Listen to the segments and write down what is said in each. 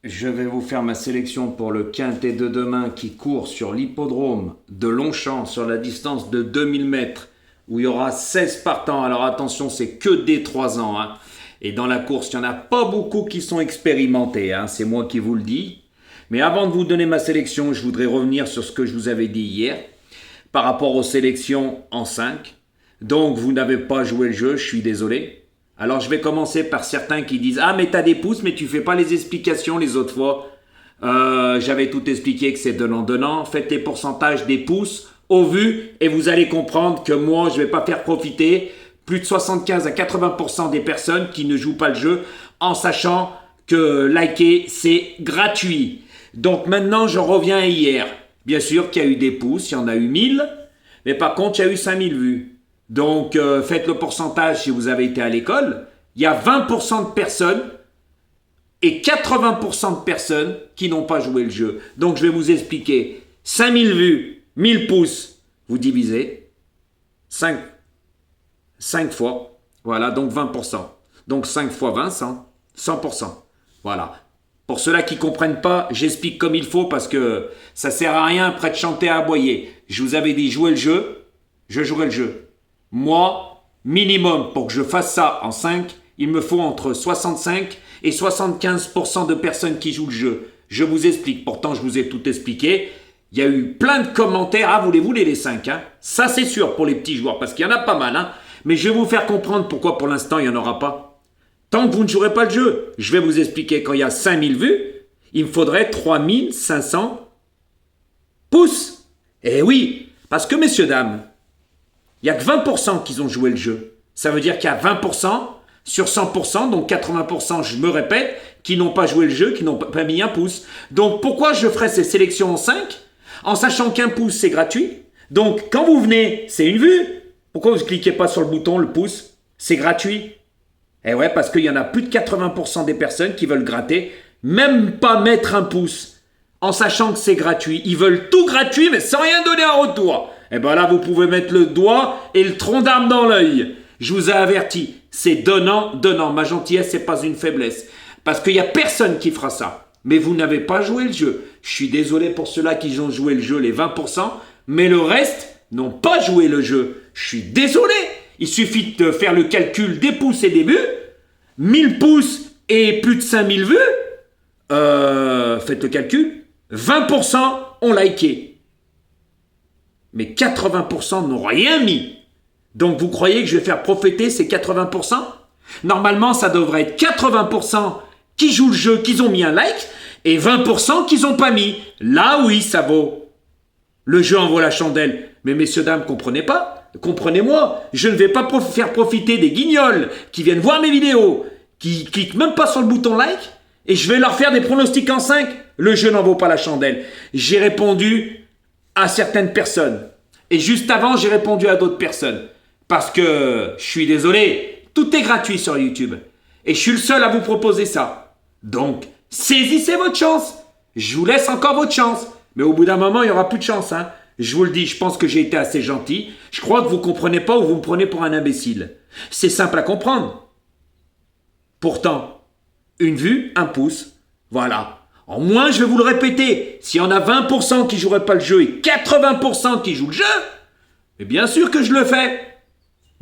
Je vais vous faire ma sélection pour le quintet de demain qui court sur l'hippodrome de Longchamp sur la distance de 2000 mètres où il y aura 16 partants. Alors attention, c'est que des 3 ans. Et dans la course, il n'y en a pas beaucoup qui sont expérimentés. C'est moi qui vous le dis. Mais avant de vous donner ma sélection, je voudrais revenir sur ce que je vous avais dit hier par rapport aux sélections en 5. Donc vous n'avez pas joué le jeu, je suis désolé. Alors je vais commencer par certains qui disent « Ah mais t'as des pouces mais tu fais pas les explications les autres fois. J'avais tout expliqué que c'est donnant-donnant. Faites les pourcentages des pouces au vu et vous allez comprendre que moi je vais pas faire profiter plus de 75 à 80% des personnes qui ne jouent pas le jeu en sachant que liker c'est gratuit. Donc maintenant je reviens à hier. Bien sûr qu'il y a eu des pouces, il y en a eu 1000 mais par contre il y a eu 5000 vues. Donc, faites le pourcentage si vous avez été à l'école. Il y a 20% de personnes et 80% de personnes qui n'ont pas joué le jeu. Donc, je vais vous expliquer. 5000 vues, 1000 pouces, vous divisez 5 fois. Voilà, donc 20%. Donc, 5 fois 20, 100%. Voilà. Pour ceux-là qui ne comprennent pas, j'explique comme il faut parce que ça ne sert à rien après de chanter à aboyer. Je vous avais dit jouer le jeu, je jouerai le jeu. Moi, minimum, pour que je fasse ça en 5, il me faut entre 65 et 75% de personnes qui jouent le jeu. Je vous explique, pourtant je vous ai tout expliqué. Il y a eu plein de commentaires. Ah, voulez-vous les 5 Ça c'est sûr pour les petits joueurs, parce qu'il y en a pas mal. Mais je vais vous faire comprendre pourquoi pour l'instant il n'y en aura pas. Tant que vous ne jouerez pas le jeu, je vais vous expliquer. Quand il y a 5000 vues, il me faudrait 3500 pouces. Eh oui, parce que messieurs, dames, il n'y a que 20% qui ont joué le jeu. Ça veut dire qu'il y a 20% sur 100%, donc 80%, je me répète, qui n'ont pas joué le jeu, qui n'ont pas mis un pouce. Donc pourquoi je ferai ces sélections en 5 en sachant qu'un pouce c'est gratuit. Donc quand vous venez, c'est une vue. Pourquoi vous ne cliquez pas sur le bouton, le pouce? C'est gratuit. Eh ouais, parce qu'il y en a plus de 80% des personnes qui veulent gratter, même pas mettre un pouce, en sachant que c'est gratuit. Ils veulent tout gratuit, mais sans rien donner en retour. Eh bien là, vous pouvez mettre le doigt et le tronc d'arbre dans l'œil. Je vous ai averti, c'est donnant. Ma gentillesse, c'est pas une faiblesse. Parce qu'il n'y a personne qui fera ça. Mais vous n'avez pas joué le jeu. Je suis désolé pour ceux-là qui ont joué le jeu, les 20%, mais le reste n'ont pas joué le jeu. Je suis désolé. Il suffit de faire le calcul des pouces et des vues. 1000 pouces et plus de 5000 vues. Faites le calcul. 20% ont liké. Mais 80% n'ont rien mis. Donc vous croyez que je vais faire profiter ces 80%? Normalement, ça devrait être 80% qui jouent le jeu, qui ont mis un like, et 20% qui n'ont pas mis. Là, oui, ça vaut. Le jeu en vaut la chandelle. Mais messieurs, dames, comprenez pas? Comprenez-moi, je ne vais pas faire profiter des guignols qui viennent voir mes vidéos, qui cliquent même pas sur le bouton like, et je vais leur faire des pronostics en 5. Le jeu n'en vaut pas la chandelle. J'ai répondu à certaines personnes. Et juste avant, j'ai répondu à d'autres personnes. Parce que, je suis désolé, tout est gratuit sur YouTube. Et je suis le seul à vous proposer ça. Donc, saisissez votre chance. Je vous laisse encore votre chance. Mais au bout d'un moment, il n'y aura plus de chance. Je vous le dis, je pense que j'ai été assez gentil. Je crois que vous ne comprenez pas ou vous me prenez pour un imbécile. C'est simple à comprendre. Pourtant, une vue, un pouce. Voilà. En moins, je vais vous le répéter, s'il y en a 20% qui ne joueraient pas le jeu et 80% qui jouent le jeu, mais bien sûr que je le fais.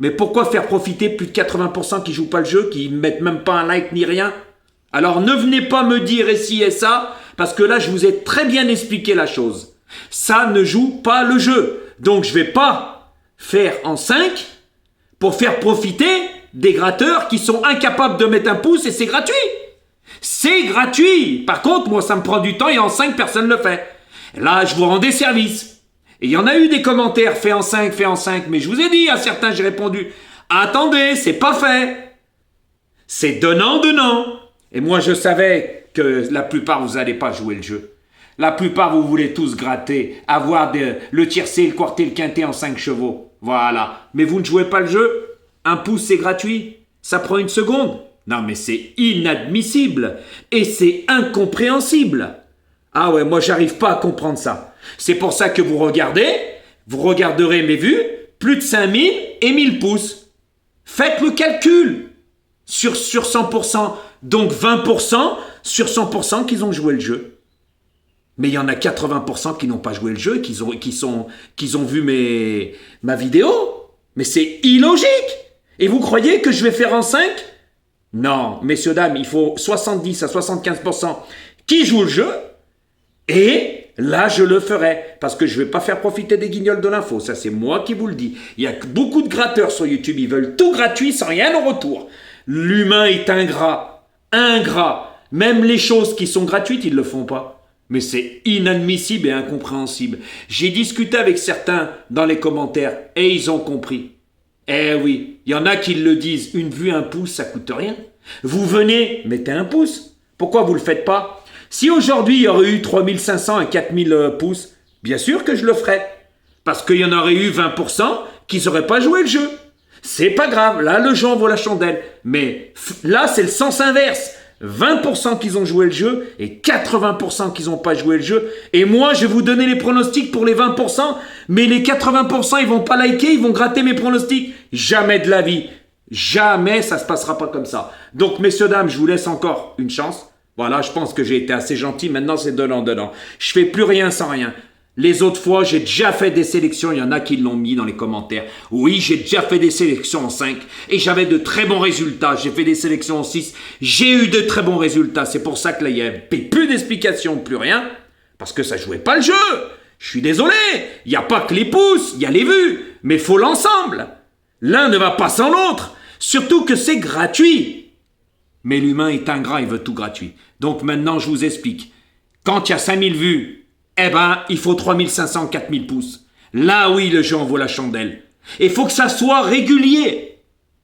Mais pourquoi faire profiter plus de 80% qui ne jouent pas le jeu, qui ne mettent même pas un like ni rien? Alors ne venez pas me dire et ci et ça, parce que là, je vous ai très bien expliqué la chose. Ça ne joue pas le jeu. Donc je ne vais pas faire en 5 pour faire profiter des gratteurs qui sont incapables de mettre un pouce et c'est gratuit. C'est gratuit. Par contre, moi, ça me prend du temps et en 5, personne ne le fait. Là, je vous rends des services. Et il y en a eu des commentaires, fait en 5, mais je vous ai dit, à certains, j'ai répondu, attendez, c'est pas fait. C'est donnant. Et moi, je savais que la plupart, vous n'allez pas jouer le jeu. La plupart, vous voulez tous gratter, avoir le tiercé, le quarté, le quintet en 5 chevaux. Voilà. Mais vous ne jouez pas le jeu. Un pouce, c'est gratuit. Ça prend une seconde. Non, mais c'est inadmissible. Et c'est incompréhensible. Ah ouais, moi, j'arrive pas à comprendre ça. C'est pour ça que vous regarderez mes vues, plus de 5000 et 1000 pouces. Faites le calcul sur 100%. Donc 20%, sur 100% qu'ils ont joué le jeu. Mais il y en a 80% qui n'ont pas joué le jeu, qui ont vu ma vidéo. Mais c'est illogique. Et vous croyez que je vais faire en 5? Non, messieurs, dames, il faut 70 à 75% qui jouent le jeu. Et là, je le ferai. Parce que je ne vais pas faire profiter des guignols de l'info. Ça, c'est moi qui vous le dis. Il y a beaucoup de gratteurs sur YouTube. Ils veulent tout gratuit sans rien en retour. L'humain est ingrat. Ingrat. Même les choses qui sont gratuites, ils ne le font pas. Mais c'est inadmissible et incompréhensible. J'ai discuté avec certains dans les commentaires et ils ont compris. Eh oui, il y en a qui le disent, une vue, un pouce, ça coûte rien. Vous venez, mettez un pouce. Pourquoi vous ne le faites pas? Si aujourd'hui il y aurait eu 3500 à 4000 pouces, bien sûr que je le ferais. Parce qu'il y en aurait eu 20% qui n'auraient pas joué le jeu. C'est pas grave, là le jeu en vaut la chandelle. Mais là c'est le sens inverse. 20% qu'ils ont joué le jeu et 80% qu'ils n'ont pas joué le jeu. Et moi, je vais vous donner les pronostics pour les 20%, mais les 80%, ils vont pas liker, ils vont gratter mes pronostics. Jamais de la vie. Jamais ça se passera pas comme ça. Donc, messieurs, dames, je vous laisse encore une chance. Voilà, je pense que j'ai été assez gentil. Maintenant, c'est donnant. Je fais plus rien sans rien. Les autres fois, j'ai déjà fait des sélections. Il y en a qui l'ont mis dans les commentaires. Oui, j'ai déjà fait des sélections en 5. Et j'avais de très bons résultats. J'ai fait des sélections en 6. J'ai eu de très bons résultats. C'est pour ça que là, il n'y avait plus d'explications, plus rien. Parce que ça jouait pas le jeu. Je suis désolé. Il n'y a pas que les pouces. Il y a les vues. Mais il faut l'ensemble. L'un ne va pas sans l'autre. Surtout que c'est gratuit. Mais l'humain est ingrat. Il veut tout gratuit. Donc maintenant, je vous explique. Quand il y a 5000 vues, eh ben, il faut 3500, 4000 pouces. Là, oui, le jeu en vaut la chandelle. Et il faut que ça soit régulier.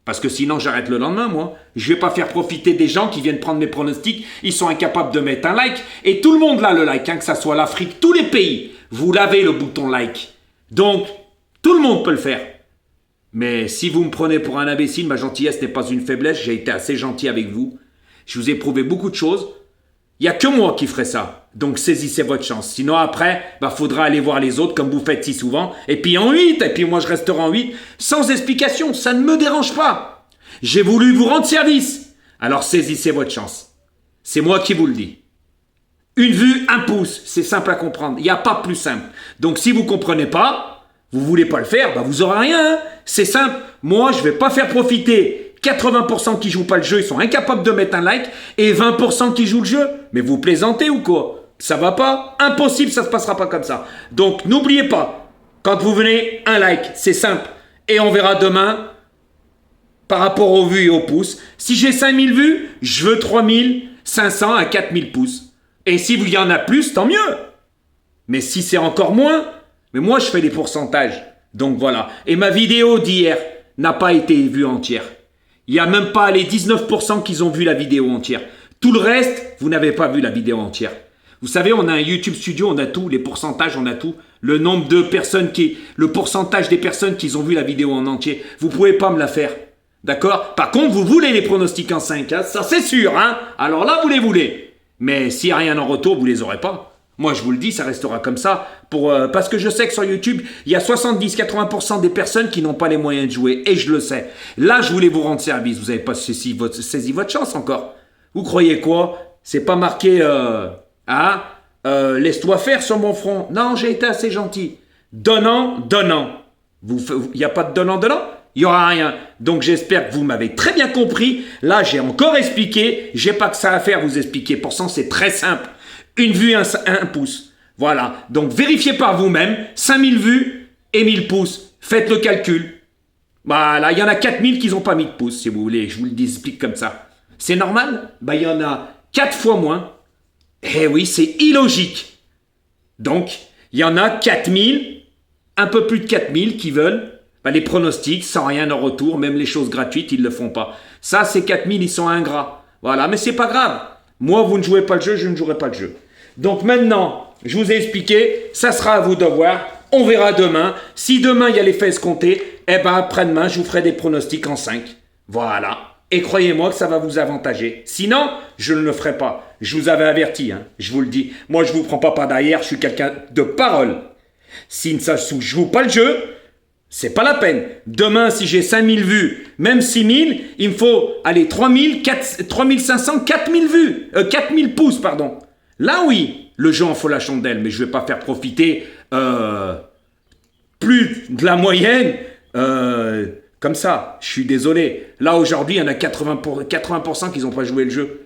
Parce que sinon, j'arrête le lendemain, moi. Je vais pas faire profiter des gens qui viennent prendre mes pronostics. Ils sont incapables de mettre un like. Et tout le monde là, le like, hein, que ça soit l'Afrique, tous les pays. Vous l'avez, le bouton like. Donc, tout le monde peut le faire. Mais si vous me prenez pour un imbécile, ma gentillesse n'est pas une faiblesse. J'ai été assez gentil avec vous. Je vous ai prouvé beaucoup de choses. Il n'y a que moi qui ferai ça. Donc saisissez votre chance. Sinon après, faudra aller voir les autres comme vous faites si souvent. Et puis en 8, et puis moi je resterai en 8. Sans explication, ça ne me dérange pas. J'ai voulu vous rendre service. Alors saisissez votre chance. C'est moi qui vous le dis. Une vue, un pouce. C'est simple à comprendre. Il n'y a pas plus simple. Donc si vous ne comprenez pas, vous ne voulez pas le faire, vous n'aurez rien. Hein. C'est simple. Moi, je ne vais pas faire profiter 80% qui jouent pas le jeu, ils sont incapables de mettre un like, et 20% qui jouent le jeu. Mais vous plaisantez ou quoi? Ça va pas? Impossible, ça se passera pas comme ça. Donc n'oubliez pas, quand vous venez, un like, c'est simple. Et on verra demain, par rapport aux vues et aux pouces. Si j'ai 5000 vues, je veux 3500 à 4000 pouces. Et si il y en a plus, tant mieux. Mais si c'est encore moins, mais moi je fais les pourcentages. Donc voilà. Et ma vidéo d'hier n'a pas été vue entière. Il n'y a même pas les 19% qui ont vu la vidéo entière. Tout le reste, vous n'avez pas vu la vidéo entière. Vous savez, on a un YouTube Studio, on a tout, les pourcentages, on a tout. Le nombre de personnes le pourcentage des personnes qui ont vu la vidéo en entier. Vous ne pouvez pas me la faire. D'accord? Par contre, vous voulez les pronostics en 5, hein? Ça c'est sûr, hein? Alors là, vous les voulez. Mais s'il n'y a rien en retour, vous les aurez pas. Moi, je vous le dis, ça restera comme ça. Parce que je sais que sur YouTube, il y a 70-80% des personnes qui n'ont pas les moyens de jouer. Et je le sais. Là, je voulais vous rendre service. Vous n'avez pas saisi votre chance encore. Vous croyez quoi? C'est pas marqué... laisse-toi faire sur mon front. Non, j'ai été assez gentil. Donnant. Il n'y a pas de donnant? Il n'y aura rien. Donc, j'espère que vous m'avez très bien compris. Là, j'ai encore expliqué. J'ai pas que ça à faire vous expliquer. Pourtant, c'est très simple. Une vue, un pouce. Voilà. Donc, vérifiez par vous-même. 5000 vues et 1000 pouces. Faites le calcul. Voilà. Il y en a 4000 qui n'ont pas mis de pouces, si vous voulez. Je vous le explique comme ça. C'est normal? Il y en a 4 fois moins. Eh oui, c'est illogique. Donc, il y en a 4000, un peu plus de 4000 qui veulent les pronostics sans rien en retour. Même les choses gratuites, ils ne le font pas. Ça, ces 4000, ils sont ingrats. Voilà. Mais c'est pas grave. Moi, vous ne jouez pas le jeu, je ne jouerai pas le jeu. Donc maintenant, je vous ai expliqué, ça sera à vous de voir. On verra demain. Si demain, il y a les faits escomptés, après-demain, je vous ferai des pronostics en 5. Voilà. Et croyez-moi que ça va vous avantager. Sinon, je ne le ferai pas. Je vous avais averti, hein. Je vous le dis. Moi, je ne vous prends pas par derrière, je suis quelqu'un de parole. Si ça ne joue pas le jeu, C'est pas la peine. Demain, si j'ai 5000 vues, même 6000, il me faut, allez, 3000, 3500, 4000 vues. 4000 pouces, pardon. Là, oui, le jeu en faut la chandelle, mais je vais pas faire profiter plus de la moyenne comme ça. Je suis désolé. Là, aujourd'hui, il y en a 80% qui n'ont pas joué le jeu.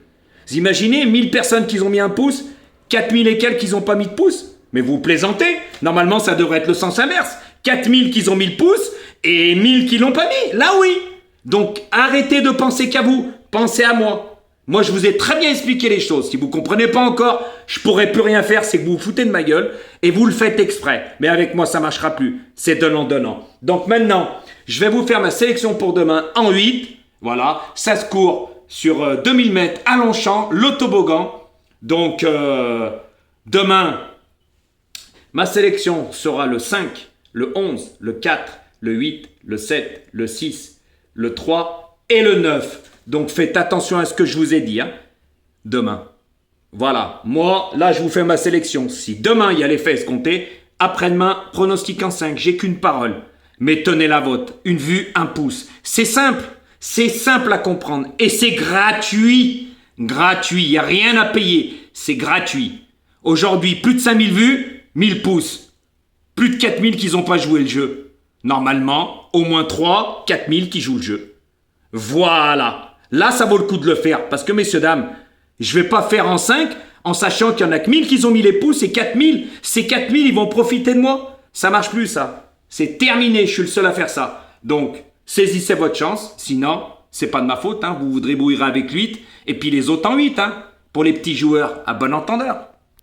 Vous imaginez 1000 personnes qui ont mis un pouce, 4000 et quelques qui n'ont pas mis de pouce? Mais vous plaisantez. Normalement, ça devrait être le sens inverse. 4000 qui ont mis le pouce et 1000 qui l'ont pas mis. Là, oui. Donc, arrêtez de penser qu'à vous. Pensez à moi. Moi, je vous ai très bien expliqué les choses. Si vous ne comprenez pas encore, je ne pourrai plus rien faire. C'est que vous vous foutez de ma gueule et vous le faites exprès. Mais avec moi, ça ne marchera plus. C'est donnant-donnant. Donc maintenant, je vais vous faire ma sélection pour demain en 8. Voilà. Ça se court sur 2000 mètres à Longchamp, le toboggan. Donc, demain, ma sélection sera le 5, le 11, le 4, le 8, le 7, le 6, le 3 et le 9. Donc faites attention à ce que je vous ai dit. Demain. Voilà. Moi, là, je vous fais ma sélection. Si demain, il y a les faits escomptés, après-demain, pronostic en 5. J'ai qu'une parole. Mais tenez la vôtre. Une vue, un pouce. C'est simple. C'est simple à comprendre. Et c'est gratuit. Gratuit. Il n'y a rien à payer. C'est gratuit. Aujourd'hui, plus de 5000 vues, 1000 pouces. Plus de 4000 qui n'ont pas joué le jeu. Normalement, au moins 3, 4000 qui jouent le jeu. Voilà. Là, ça vaut le coup de le faire. Parce que, messieurs, dames, je ne vais pas faire en 5 en sachant qu'il y en a que 1000 qui ont mis les pouces et 4000. Ces 4000, ils vont profiter de moi. Ça ne marche plus, ça. C'est terminé. Je suis le seul à faire ça. Donc, saisissez votre chance. Sinon, c'est pas de ma faute. Vous vous débrouillerez avec 8. Et puis les autres en 8. Pour les petits joueurs, à bon entendeur.